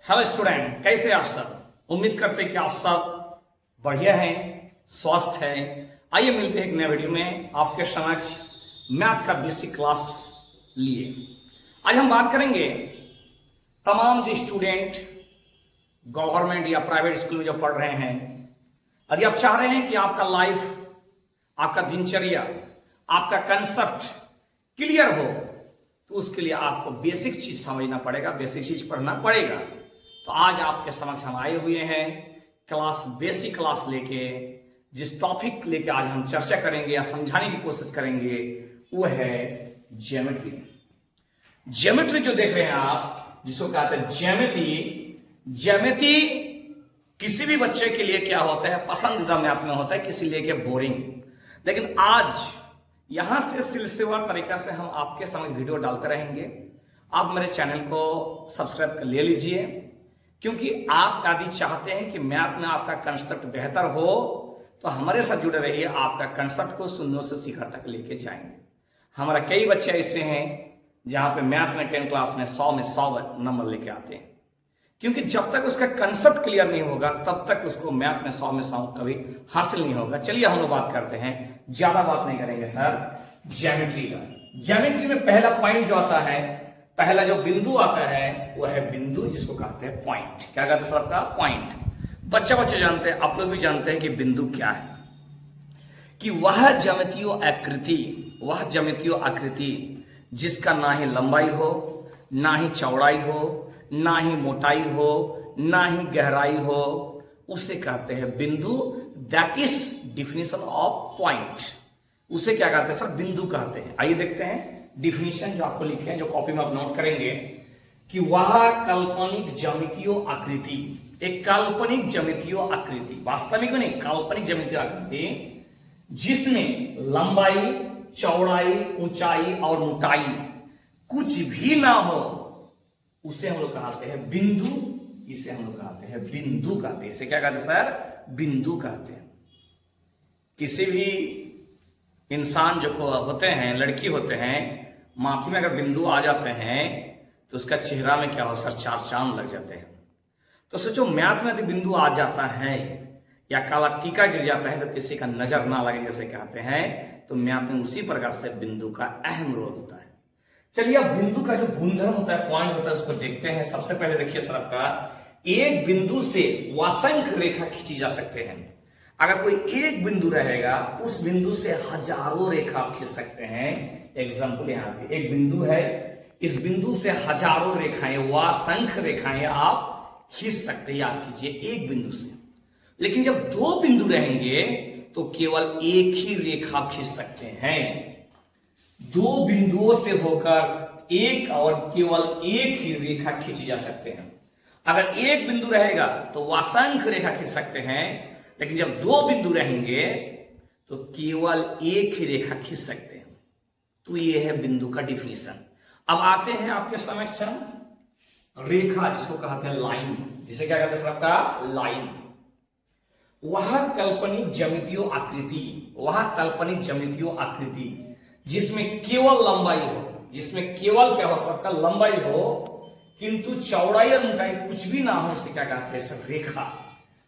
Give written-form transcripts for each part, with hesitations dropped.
Hello student, कैसे आप सब। उम्मीद करते हैं कि आप सब बढ़िया हैं, स्वस्थ हैं। आइए मिलते हैं एक नए वीडियो में आपके समक्ष मैथ का बेसिक क्लास लिए। आज हम बात करेंगे तमाम जो स्टूडेंट गवर्नमेंट या प्राइवेट स्कूल में जो पढ़ रहे हैं, यदि आप चाह रहे हैं कि आपका लाइफ, आपका दिनचर्या, आपका कंसेप्ट क्लियर हो, तो उसके लिए आपको बेसिक चीज समझना पड़ेगा, बेसिक चीज पढ़ना पड़ेगा। तो आज आपके समक्ष हम आए हुए हैं क्लास, बेसिक क्लास लेके। जिस टॉपिक लेके आज हम चर्चा करेंगे या समझाने की कोशिश करेंगे वो है ज्योमेट्री। ज्योमेट्री जो देख रहे हैं आप, जिसको कहते हैं ज्यामिति। ज्यामिति किसी भी बच्चे के लिए क्या होता है, पसंदीदा मैथ में होता है, किसी लिए बोरिंग। लेकिन आज यहां से सिलसिलेवार तरीका से हम आपके समझ वीडियो डालते रहेंगे। आप मेरे चैनल को सब्सक्राइब कर ले लीजिए, क्योंकि आप यदि चाहते हैं कि मैथ में आपका कंसेप्ट बेहतर हो तो हमारे साथ जुड़े रहिए। आपका कंसेप्ट को शून्यों से शिखर तक लेके जाएंगे। हमारा कई बच्चे ऐसे हैं जहां पे मैथ में 10 क्लास में 100 नंबर लेके आते हैं, क्योंकि जब तक उसका कंसेप्ट क्लियर नहीं होगा तब तक उसको मैथ में 100 कभी हासिल नहीं होगा। चलिए हम लोग बात करते हैं, ज्यादा बात नहीं करेंगे सर, ज्योमेट्री का। ज्योमेट्री में पहला पॉइंट जो आता है, पहला जो बिंदु आता है वो है बिंदु, जिसको कहते हैं पॉइंट। क्या कहते हैं सर आपका? पॉइंट। बच्चे जानते हैं, आप लोग भी जानते हैं कि बिंदु क्या है, कि वह ज्यामितीय आकृति जिसका ना ही लंबाई हो, ना ही चौड़ाई हो, ना ही मोटाई हो, ना ही गहराई हो, उसे कहते हैं बिंदु। That is definition of point. उसे क्या कहते हैं सर? बिंदु कहते हैं। आइए देखते हैं डिफिनेशन जो आपको लिखे हैं, जो कॉपी में आप नोट करेंगे, कि वह काल्पनिक ज्यामितीय आकृति, एक काल्पनिक ज्यामितीय आकृति, वास्तविक नहीं, काल्पनिक ज्यामितीय आकृति जिसमें लंबाई, चौड़ाई, ऊंचाई और मोटाई कुछ भी ना हो, उसे हम लोग कहते हैं बिंदु। इसे हम लोग कहते हैं बिंदु कहते हैं। इसे क्या कहते हैं सर? बिंदु कहते हैं। किसी भी इंसान जो होते हैं, लड़की होते हैं, माथे में अगर बिंदु आ जाते हैं तो उसका चेहरा में क्या हो सर? 4 चांद लग जाते हैं। तो सोचो, मैथ में यदि बिंदु आ जाता है या काला टीका गिर जाता है तो किसी का नजर ना लगे, जैसे कहते हैं, तो मैथ में उसी प्रकार से बिंदु का अहम रोल होता है। चलिए, अब बिंदु का जो गुणधर्म होता है, पॉइंट होता है, उसको देखते हैं। सबसे पहले देखिए सर, आपका एक बिंदु से असंख्य रेखा खींची जा सकते हैं। अगर कोई एक बिंदु रहेगा, उस बिंदु से हजारों रेखा आप खींच सकते हैं। एग्जाम्पल यहाँ पे एक बिंदु है, इस बिंदु से हजारों रेखाएं, असंख्य रेखाएं आप खींच सकते हैं। याद कीजिए, एक बिंदु से। लेकिन जब 2 बिंदु रहेंगे तो केवल एक ही रेखा खींच सकते हैं। 2 बिंदुओं से होकर एक और केवल एक ही रेखा खींची जा सकते हैं। अगर एक बिंदु रहेगा तो असंख्य रेखा खींच सकते हैं, लेकिन जब 2 बिंदु रहेंगे तो केवल एक ही रेखा खींच सकते हैं। तो ये है बिंदु का डिफिनेशन। अब आते हैं आपके समक्ष रेखा, जिसको कहते हैं लाइन। जिसे क्या कहते हैं सर? आपका लाइन। वह काल्पनिक ज्यामितीय आकृति जिसमें केवल लंबाई हो, जिसमें केवल क्या हो सर? आपका लंबाई हो, किंतु चौड़ाई और मोटाई कुछ भी ना हो, उसे क्या कहते हैं सर? रेखा।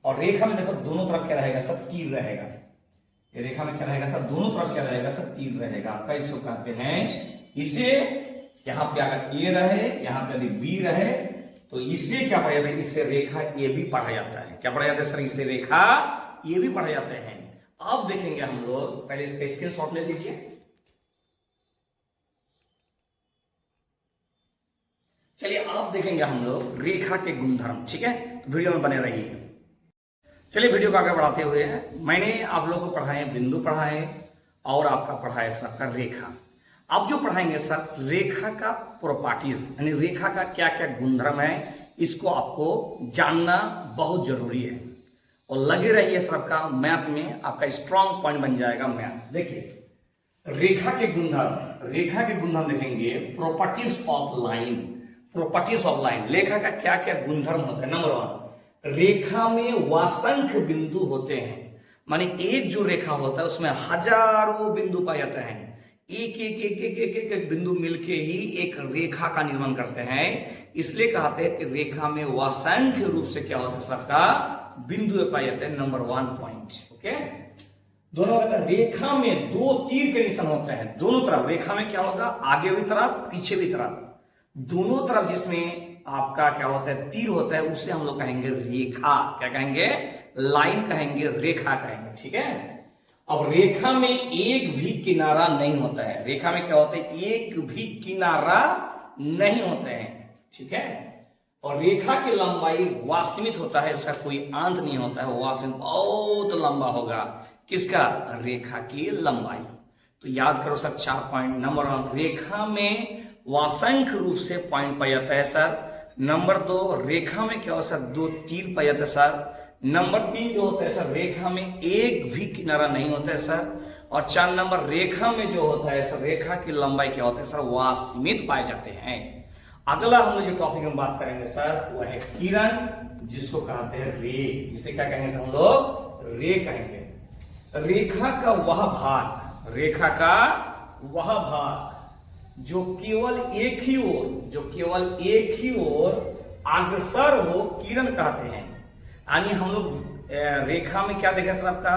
और रेखा में देखो दोनों तरफ क्या रहेगा सर? तीर रहेगा। ये रेखा में क्या रहेगा सर? दोनों तरफ क्या रहेगा सर? तीर रहेगा। आपका इसको कहते हैं, इसे यहां पे अगर ए रहे, यहां पे यदि बी रहे, तो इसे क्या पढ़ा जाता है? इससे रेखा ए भी पढ़ा जाता है। क्या पढ़ा जाता है सर? इसे रेखा ए भी पढ़ा जाते हैं। अब देखेंगे हम लोग, पहले इसका स्क्रीनशॉट ले लीजिए। चलिए, आप देखेंगे हम लोग रेखा के गुणधर्म। ठीक है, तो वीडियो में बने रहिए। चलिए, वीडियो को आगे बढ़ाते हुए, मैंने आप लोगों को पढ़ाए बिंदु पढ़ाए और आपका पढ़ाए सर आपका रेखा। आप जो पढ़ाएंगे सर रेखा का प्रॉपर्टीज, यानी रेखा का क्या क्या गुणधर्म है, इसको आपको जानना बहुत जरूरी है। और लगे रहिए सर, आपका मैथ में आपका स्ट्रॉन्ग पॉइंट बन जाएगा मैथ। देखिए, रेखा के गुणधर्म देखेंगे। Properties of line. रेखा का क्या क्या गुणधर्म होता है? नंबर 1, रेखा में असंख्य बिंदु होते हैं। माने एक जो रेखा होता है उसमें हजारों बिंदु पाए जाते हैं। एक एक एक एक एक एक, एक बिंदु मिलके ही एक रेखा का निर्माण करते हैं। इसलिए कहते हैं कि रेखा में असंख्य रूप से क्या होता है सबका बिंदु पाए जाते हैं। Number 1 point. ओके, दोनों कहते हैं रेखा में दो तीर के निशान होते हैं दोनों तरफ। रेखा में क्या होगा, आगे भी तरफ पीछे भी तरफ, दोनों तरफ जिसमें आपका क्या होता है तीर होता है, उसे हम लोग कहेंगे रेखा। क्या कहेंगे, लाइन कहेंगे, रेखा कहेंगे। ठीक है, अब रेखा में एक भी किनारा नहीं होता है। रेखा में क्या होता है, एक भी किनारा नहीं होते हैं। ठीक है, और रेखा की लंबाई वास्मित होता है, इसका कोई अंत नहीं होता है। वास्मित बहुत लंबा होगा, किसका, रेखा की लंबाई। तो याद करो सर 4 पॉइंट। नंबर 1, रेखा में असंख्य रूप से पॉइंट पाया जाता है सर। नंबर 2, रेखा में क्या होता है सर, दो तीर पाए जाते हैं सर। नंबर 3 जो होता है सर, रेखा में एक भी किनारा नहीं होता है सर। और 4 नंबर, रेखा में जो होता है सर, रेखा की लंबाई क्या होता है सर, वास्मित पाए जाते हैं। अगला हम लोग जो टॉपिक में बात करेंगे सर, वो है किरण, जिसको कहते हैं रे। जिसे क्या कहेंगे सर, हम लोग रे कहेंगे। रेखा का वह भाग, रेखा का वह भाग जो केवल एक ही ओर, जो केवल एक ही ओर अग्रसर हो, किरण कहते हैं। यानी हम लोग रेखा में क्या देखें सर, आपका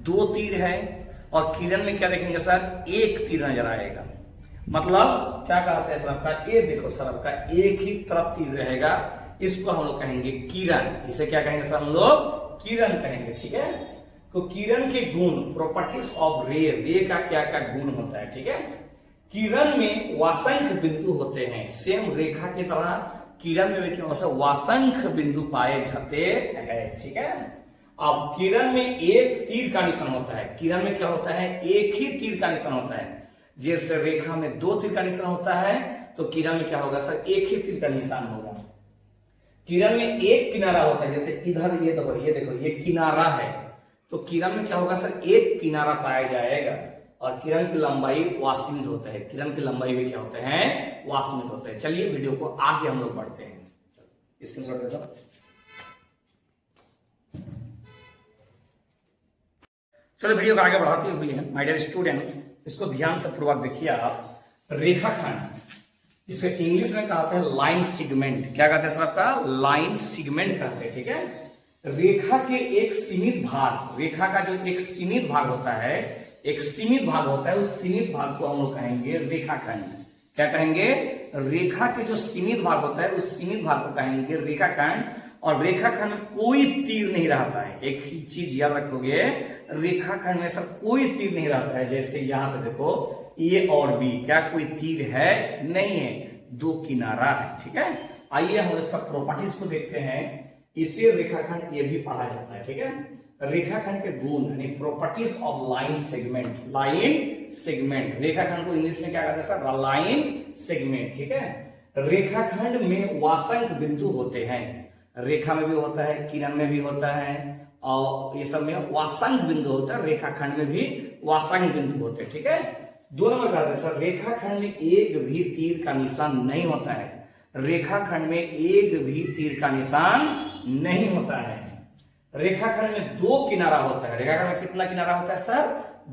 दो तीर है, और किरण में क्या देखेंगे सर, एक तीर नजर आएगा। मतलब क्या कहते हैं सर, आपका ये देखो सर, आपका एक ही तरफ तीर रहेगा, इसको हम लोग कहेंगे किरण। इसे क्या कहेंगे सर, हम लोग किरण कहेंगे। ठीक है, तो किरण के गुण, प्रॉपर्टीज ऑफ रे, रे का क्या क्या गुण होता है। ठीक है, किरण में असंख्य बिंदु होते हैं। सेम रेखा की तरह किरण में भी क्या होता है, असंख्य बिंदु पाए जाते हैं। ठीक है, अब किरण में एक तीर का निशान होता है। किरण में क्या होता है, एक ही तीर का निशान होता है। जैसे रेखा में दो तीर का निशान होता है, तो किरण में क्या होगा सर, एक ही तीर का निशान होगा। किरण में एक किनारा होता है, जैसे इधर ये देखो, ये देखो, ये किनारा है, तो किरण में क्या होगा सर, एक किनारा पाया जाएगा। और किरण की लंबाई वास्मित होता है। किरण की लंबाई भी क्या होते हैं, वास्मित होते हैं। चलिए वीडियो को आगे हम लोग बढ़ते हैं। स्क्रीनशॉट दे दो। चलो वीडियो को आगे बढ़ाते हुए माय डियर स्टूडेंट्स, इसको ध्यान से पूर्वक देखिए आप। रेखाखंड, इसे इंग्लिश में कहते हैं लाइन सेगमेंट। क्या कहते हैं सर, आपका लाइन सेगमेंट कहते हैं। ठीक है, रेखा के एक सीमित भाग, रेखा का जो एक सीमित भाग होता है, एक सीमित भाग होता है, उस सीमित भाग को हम लोग कहेंगे रेखाखंड। क्या कहेंगे, रेखा के जो सीमित भाग होता है, उस सीमित भाग को कहेंगे रेखाखंड। और रेखाखंड में कोई तीर नहीं रहता है। एक ही चीज याद रखोगे, रेखाखंड में सब कोई तीर नहीं रहता है। जैसे यहाँ पे देखो, ए और बी, क्या कोई तीर है, नहीं है, दो किनारा है। ठीक है, आइए हम इसका प्रॉपर्टीज को देखते हैं। इसे रेखाखंड ये भी पढ़ा जाता है। ठीक है, रेखाखंड के गुण यानी properties of line segment. Line segment, रेखाखंड को इंग्लिश में क्या कहते हैं सर, लाइन सेगमेंट। ठीक है, रेखाखंड में असंख्य बिंदु होते हैं। रेखा में भी होता है, किरण में भी होता है, और ये सब में असंख्य बिंदु होता है। रेखाखंड में भी असंख्य बिंदु होते हैं। ठीक है, 2 नंबर कहते हैं सर, रेखाखंड में एक भी तीर का निशान नहीं होता है। रेखाखंड में एक भी तीर का निशान नहीं होता है। रेखाखंड में दो किनारा होता है। रेखाखंड में कितना किनारा होता है सर,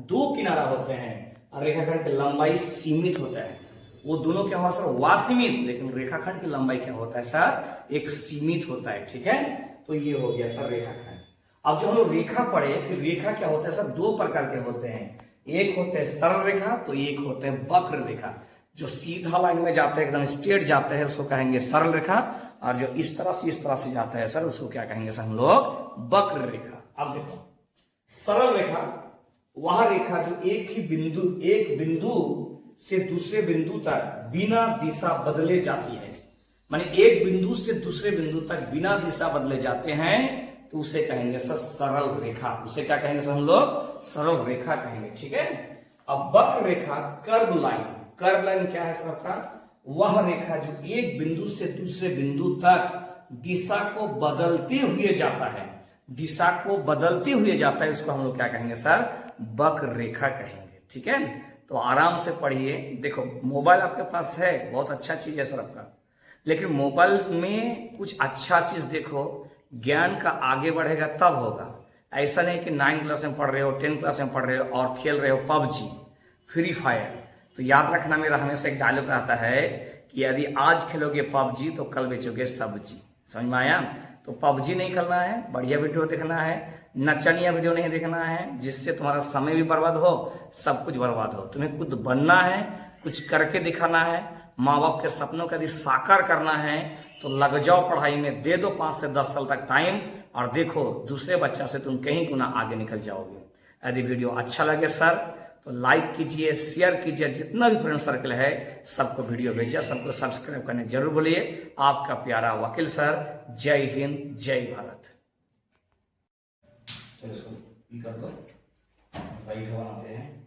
2 किनारा होते हैं। और रेखाखंड की लंबाई सीमित होता है। वो दोनों क्या हुआ सर, वासीमित, लेकिन रेखाखंड की लंबाई क्या होता है सर, एक सीमित होता है। ठीक है, तो ये हो गया सर रेखाखंड। अब जो हम लोग रेखा पढ़े कि रेखा क्या होता है सर, 2 प्रकार के होते हैं। एक होते हैं सरल रेखा, तो एक होते हैं वक्र रेखा। जो सीधा लाइन में जाते हैं, एकदम स्ट्रेट जाते हैं, उसको कहेंगे सरल रेखा। और जो इस तरह से जाता है सर, उसको क्या कहेंगे सर हम लोग, वक्र रेखा। अब देखो, सरल रेखा वह रेखा जो एक बिंदु से दूसरे बिंदु तक बिना दिशा बदले जाती है। माने एक बिंदु से दूसरे बिंदु तक बिना दिशा बदले जाते हैं, तो उसे कहेंगे सर सरल रेखा। उसे क्या कहेंगे सर हम लोग, सरल रेखा कहेंगे। ठीक है, अब वक्र रेखा, कर्व लाइन। कर्व लाइन क्या है सर आपका, वह रेखा जो एक बिंदु से दूसरे बिंदु तक दिशा को बदलते हुए जाता है। दिशा को बदलते हुए जाता है, उसको हम लोग क्या कहेंगे सर, वक्र रेखा कहेंगे। ठीक है, तो आराम से पढ़िए। देखो मोबाइल आपके पास है, बहुत अच्छा चीज है सर आपका, लेकिन मोबाइल में कुछ अच्छा चीज देखो, ज्ञान का आगे बढ़ेगा तब होगा। ऐसा नहीं कि 9 क्लास में पढ़ रहे हो, 10 क्लास में पढ़ रहे हो और खेल रहे हो पबजी, फ्री फायर, तो याद रखना, मेरा हमेशा एक डायलॉग रहता है कि यदि आज खेलोगे पबजी तो कल बेचोगे सब्जी। समझ में आया? तो पबजी नहीं खेलना है, बढ़िया वीडियो देखना है, नचनिया वीडियो नहीं देखना है जिससे तुम्हारा समय भी बर्बाद हो, सब कुछ बर्बाद हो। तुम्हें खुद बनना है, कुछ करके दिखाना है, माँ बाप के सपनों का यदि साकार करना है तो लग जाओ पढ़ाई में, दे दो 5 से 10 साल तक टाइम, और देखो दूसरे बच्चा से तुम कहीं गुना आगे निकल जाओगे। यदि वीडियो अच्छा लगे सर तो लाइक कीजिए, शेयर कीजिए, जितना भी फ्रेंड सर्कल है सबको वीडियो भेजिए, सबको सब्सक्राइब करने जरूर बोलिए। आपका प्यारा वकील सर। जय हिंद, जय भारत। चलो इसको कर दो, बनाते हैं।